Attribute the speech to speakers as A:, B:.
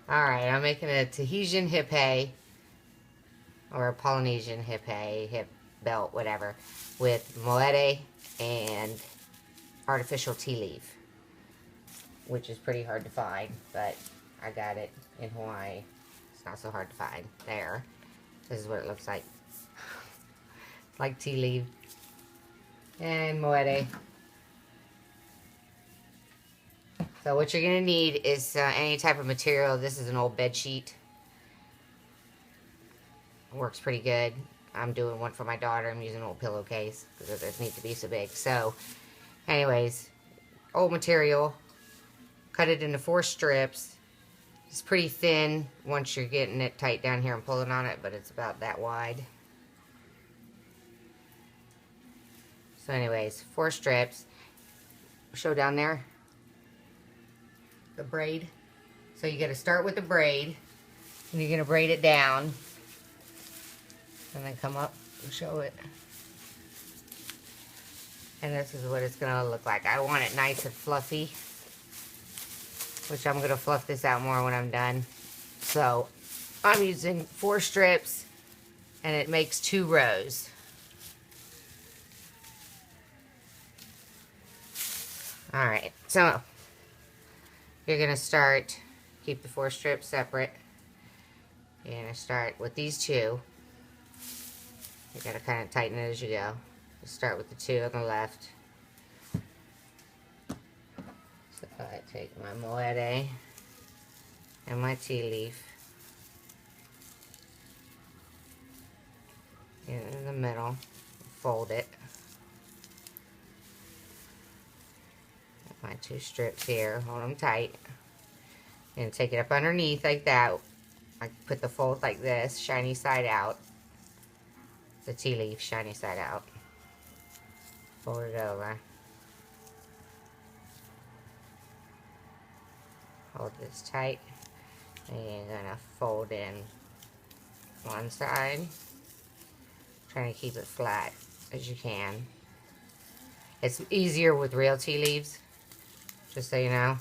A: Alright, I'm making a Tahitian hip or a Polynesian hip belt, whatever, with moete and artificial tea leaf, which is pretty hard to find, but I got it in Hawaii. It's not so hard to find. There. This is what it looks like. Like tea leaf. And moete. So what you're going to need is any type of material. This is an old bed sheet. Works pretty good. I'm doing one for my daughter. I'm using an old pillowcase because it doesn't need to be so big. So, anyways, old material. Cut it into 4 strips. It's pretty thin once you're getting it tight down here and pulling on it, but it's about that wide. So anyways, 4 strips. Show down there the braid. So you got to start with the braid, and you're going to braid it down, and then come up and show it. And this is what it's going to look like. I want it nice and fluffy, which I'm going to fluff this out more when I'm done. So I'm using 4 strips, and it makes 2 rows. Alright, so you're going to start, keep the 4 strips separate. You're going to start with these 2. You got to kind of tighten it as you go. You start with the 2 on the left. So I take my moete and my tea leaf in the middle, fold it. My 2 strips here, hold them tight, and take it up underneath like that. I put the fold like this, shiny side out, the tea leaf shiny side out, fold it over, hold this tight, and you're gonna fold in one side, trying to keep it flat as you can. It's easier with real tea leaves, just so you know.